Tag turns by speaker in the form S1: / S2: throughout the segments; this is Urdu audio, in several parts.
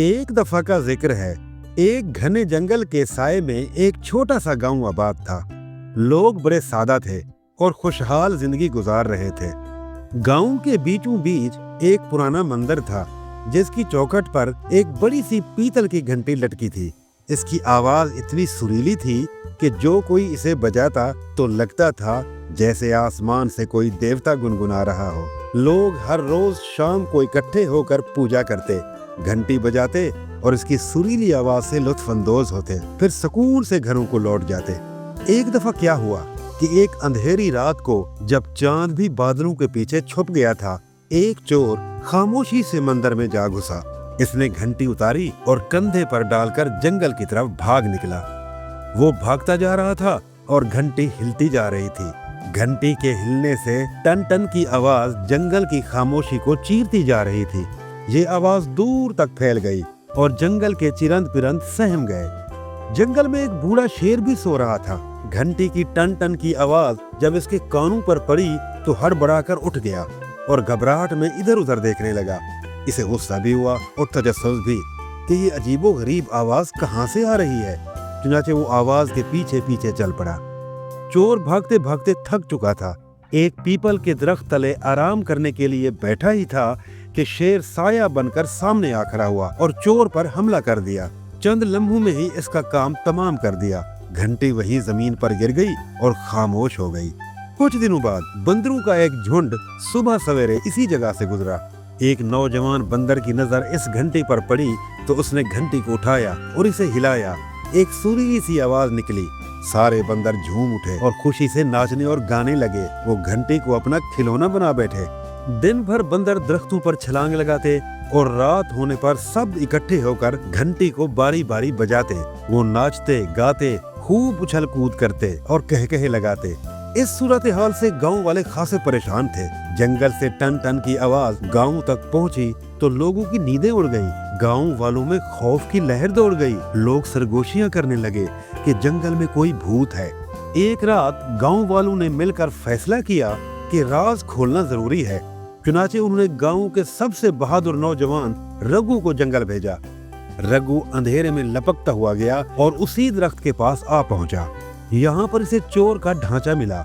S1: ایک دفعہ کا ذکر ہے، ایک گھنے جنگل کے سائے میں ایک چھوٹا سا گاؤں آباد تھا۔ لوگ بڑے سادہ تھے اور خوشحال زندگی گزار رہے تھے۔ گاؤں کے بیچوں بیچ ایک پرانا مندر تھا جس کی چوکھٹ پر ایک بڑی سی پیتل کی گھنٹی لٹکی تھی۔ اس کی آواز اتنی سریلی تھی کہ جو کوئی اسے بجاتا تو لگتا تھا جیسے آسمان سے کوئی دیوتا گنگنا رہا ہو۔ لوگ ہر روز شام کو اکٹھے ہو کر پوجا کرتے، گھنٹی بجاتے اور اس کی سریلی آواز سے لطف اندوز ہوتے، پھر سکون سے گھروں کو لوٹ جاتے۔ ایک دفعہ کیا ہوا کہ ایک اندھیری رات کو جب چاند بھی بادلوں کے پیچھے چھپ گیا تھا، ایک چور خاموشی سے مندر میں جا گھسا۔ اس نے گھنٹی اتاری اور کندھے پر ڈال کر جنگل کی طرف بھاگ نکلا۔ وہ بھاگتا جا رہا تھا اور گھنٹی ہلتی جا رہی تھی۔ گھنٹی کے ہلنے سے ٹن ٹن کی آواز جنگل کی خاموشی کو چیرتی جا رہی تھی۔ یہ آواز دور تک پھیل گئی اور جنگل کے چرند پرند سہم گئے۔ جنگل میں ایک بوڑھا شیر بھی سو رہا تھا۔ گھنٹی کی ٹن ٹن کی آواز جب اس کے کانوں پر پڑی تو ہڑبڑا کر اٹھ گیا اور گھبراہٹ میں ادھر ادھر دیکھنے لگا۔ اسے غصہ بھی ہوا اور تجسس بھی کہ یہ عجیب و غریب آواز کہاں سے آ رہی ہے۔ چنانچہ وہ آواز کے پیچھے پیچھے چل پڑا۔ چور بھاگتے بھاگتے تھک چکا تھا۔ ایک پیپل کے درخت تلے آرام کرنے کے لیے بیٹھا ہی تھا کہ شیر سایہ بن کر سامنے آ کھڑا ہوا اور چور پر حملہ کر دیا۔ چند لمحوں میں ہی اس کا کام تمام کر دیا۔ گھنٹی وہیں زمین پر گر گئی اور خاموش ہو گئی۔ کچھ دنوں بعد بندروں کا ایک جھنڈ صبح سویرے اسی جگہ سے گزرا۔ ایک نوجوان بندر کی نظر اس گھنٹی پر پڑی تو اس نے گھنٹی کو اٹھایا اور اسے ہلایا۔ ایک سریلی سی آواز نکلی۔ سارے بندر جھوم اٹھے اور خوشی سے ناچنے اور گانے لگے۔ وہ گھنٹی کو اپنا کھلونا بنا بیٹھے۔ دن بھر بندر درختوں پر چھلانگ لگاتے اور رات ہونے پر سب اکٹھے ہو کر گھنٹی کو باری باری بجاتے۔ وہ ناچتے گاتے، خوب اچھل کود کرتے اور کہکہے لگاتے۔ اس صورتحال سے گاؤں والے خاصے پریشان تھے۔ جنگل سے ٹن ٹن کی آواز گاؤں تک پہنچی تو لوگوں کی نیندیں اڑ گئی۔ گاؤں والوں میں خوف کی لہر دوڑ گئی۔ لوگ سرگوشیاں کرنے لگے کہ جنگل میں کوئی بھوت ہے۔ ایک رات گاؤں والوں نے مل کر فیصلہ کیا کہ راز کھولنا ضروری ہے۔ چنانچہ انہوں نے گاؤں کے سب سے بہادر نوجوان رگو کو جنگل بھیجا۔ رگو اندھیرے میں لپکتا ہوا گیا اور اسی درخت کے پاس آ پہنچا۔ یہاں پر اسے چور کا ڈھانچہ ملا۔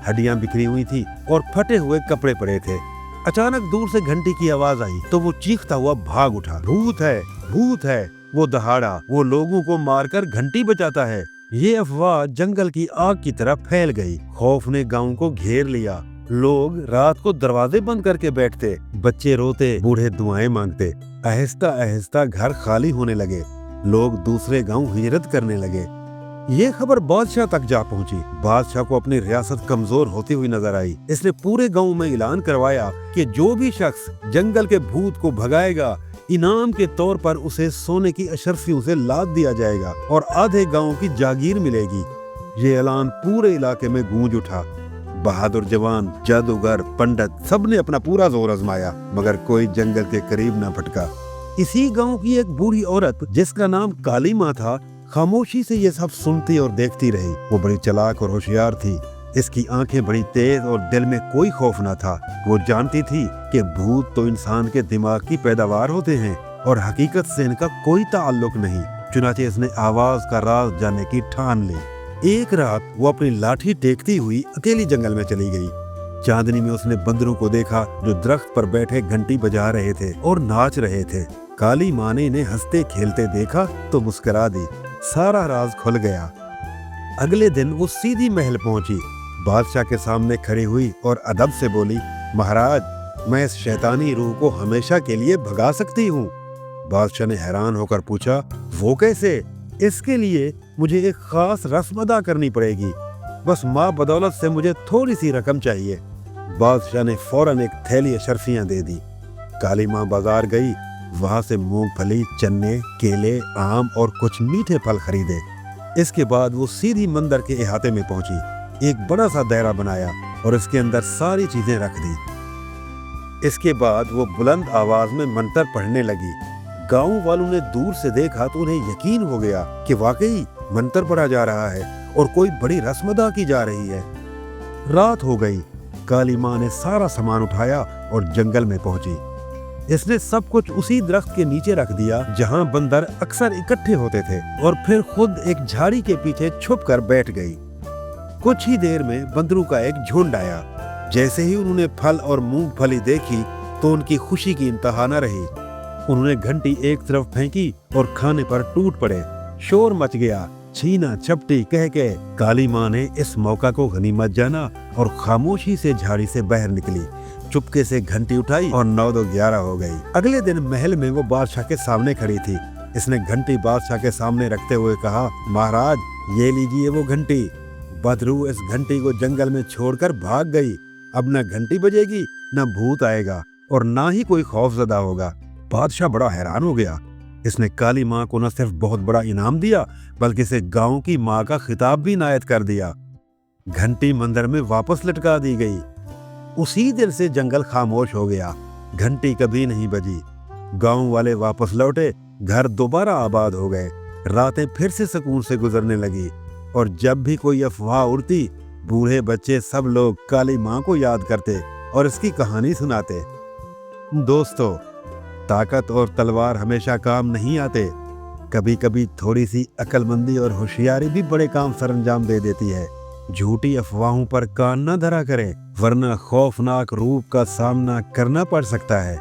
S1: ہڈیاں بکھری ہوئی تھی اور پھٹے ہوئے کپڑے پڑے تھے۔ اچانک دور سے گھنٹی کی آواز آئی تو وہ چیختا ہوا بھاگ اٹھا۔ بھوت ہے، بھوت ہے! وہ دہاڑا، وہ لوگوں کو مار کر گھنٹی بچاتا ہے۔ یہ افواہ جنگل کی آگ کی طرح پھیل گئی۔ خوف نے گاؤں کو گھیر لیا۔ لوگ رات کو دروازے بند کر کے بیٹھتے، بچے روتے، بوڑھے دعائیں مانگتے۔ آہستہ آہستہ گھر خالی ہونے لگے۔ لوگ دوسرے گاؤں ہجرت کرنے لگے۔ یہ خبر بادشاہ تک جا پہنچی۔ بادشاہ کو اپنی ریاست کمزور ہوتی ہوئی نظر آئی۔ اس نے پورے گاؤں میں اعلان کروایا کہ جو بھی شخص جنگل کے بھوت کو بھگائے گا، انعام کے طور پر اسے سونے کی اشرفیوں سے لاد دیا جائے گا اور آدھے گاؤں کی جاگیر ملے گی۔ یہ اعلان پورے علاقے میں گونج اٹھا۔ بہادر جوان، جادوگر، پنڈت سب نے اپنا پورا زور آزمایا مگر کوئی جنگل کے قریب نہ پھٹکا۔ اسی گاؤں کی ایک بوڑھی عورت جس کا نام کالی ماں تھا، خاموشی سے یہ سب سنتی اور دیکھتی رہی۔ وہ بڑی چلاک اور ہوشیار تھی۔ اس کی آنکھیں بڑی تیز اور دل میں کوئی خوف نہ تھا۔ وہ جانتی تھی کہ بھوت تو انسان کے دماغ کی پیداوار ہوتے ہیں اور حقیقت سے ان کا کوئی تعلق نہیں۔ چنانچہ اس نے آواز کا راز جاننے کی ٹھان لی۔ ایک رات وہ اپنی لاٹھی ٹیکتی ہوئی اکیلی جنگل میں چلی گئی۔ چاندنی میں اس نے بندروں کو دیکھا جو درخت پر بیٹھے گھنٹی بجا رہے تھے اور ناچ رہے تھے۔ کالی ماں نے انہیں ہنستے کھیلتے دیکھا تو مسکرا دی۔ سارا راز کھل گیا۔ اگلے دن وہ سیدھی محل پہنچی۔ بادشاہ کے سامنے کھڑی ہوئی اور ادب سے بولی، مہاراج، میں اس شیطانی روح کو ہمیشہ کے لیے بھگا سکتی ہوں۔ بادشاہ نے حیران ہو کر پوچھا، وہ کیسے؟ اس کے لیے مجھے ایک خاص رسم ادا کرنی پڑے گی۔ بس ماں بدولت سے مجھے تھوڑی سی رقم چاہیے۔ بادشاہ نے فوراً ایک تھیلی اشرفیاں دے دی۔ کالی ماں بازار گئی، وہاں سے مونگ پھلی، چنے، کیلے، آم اور کچھ میٹھے پھل خریدے۔ اس کے بعد وہ سیدھی مندر کے احاطے میں پہنچی۔ ایک بڑا سا دائرہ بنایا اور اس کے اندر ساری چیزیں رکھ دی۔ اس کے بعد وہ بلند آواز میں منتر پڑھنے لگی۔ گاؤں والوں نے دور سے دیکھا تو انہیں یقین ہو گیا کہ واقعی منتر پڑھا جا رہا ہے اور کوئی بڑی رسم ادا کی جا رہی ہے۔ رات ہو گئی۔ کالی ماں نے سارا سامان اٹھایا اور جنگل میں پہنچی۔ اس نے سب کچھ اسی درخت کے نیچے رکھ دیا جہاں بندر اکثر اکٹھے ہوتے تھے، اور پھر خود ایک جھاڑی کے پیچھے چھپ کر بیٹھ گئی۔ کچھ ہی دیر میں بندروں کا ایک جھنڈ آیا۔ جیسے ہی انہوں نے پھل اور مونگ پھلی دیکھی تو ان کی خوشی کی انتہا نہ رہی۔ انہوں نے گھنٹی ایک طرف پھینکی اور کھانے پر ٹوٹ پڑے۔ شور مچ گیا، چھینا چھپٹی کہہ کے کالی ماں نے اس موقع کو غنیمت جانا اور خاموشی سے جھاڑی سے باہر نکلی، چپکے سے گھنٹی اٹھائی اور 9:11 ہو گئی۔ اگلے دن محل میں وہ بادشاہ کے سامنے کھڑی تھی۔ اس نے گھنٹی بادشاہ کے سامنے رکھتے ہوئے کہا، مہاراج یہ لیجیے وہ گھنٹی۔ بدرو اس گھنٹی کو جنگل میں چھوڑ کر بھاگ گئی۔ اب نہ گھنٹی بجے گی، نہ بھوت آئے گا، اور نہ ہی کوئی خوف زدہ ہوگا۔ بادشاہ بڑا حیران ہو گیا۔ اس نے کالی ماں کو نہ صرف بہت بڑا انعام دیا بلکہ اسے گاؤں کی ماں کا خطاب بھی عنایت کر دیا۔ گھنٹی مندر میں واپس لٹکا دی گئی۔ اسی دن سے جنگل خاموش ہو گیا، گھنٹی کبھی نہیں بجی۔ گاؤں والے واپس لوٹے، گھر دوبارہ آباد ہو گئے، راتیں پھر سے سکون سے گزرنے لگی، اور جب بھی کوئی افواہ اڑتی، بوڑھے بچے سب لوگ کالی ماں کو یاد کرتے اور اس کی کہانی سناتے۔ دوستو، طاقت اور تلوار ہمیشہ کام نہیں آتے۔ کبھی کبھی تھوڑی سی عقل مندی اور ہوشیاری بھی بڑے کام سر انجام دے دیتی ہے۔ جھوٹی افواہوں پر کان نہ دھرا کریں، ورنہ خوفناک روپ کا سامنا کرنا پڑ سکتا ہے۔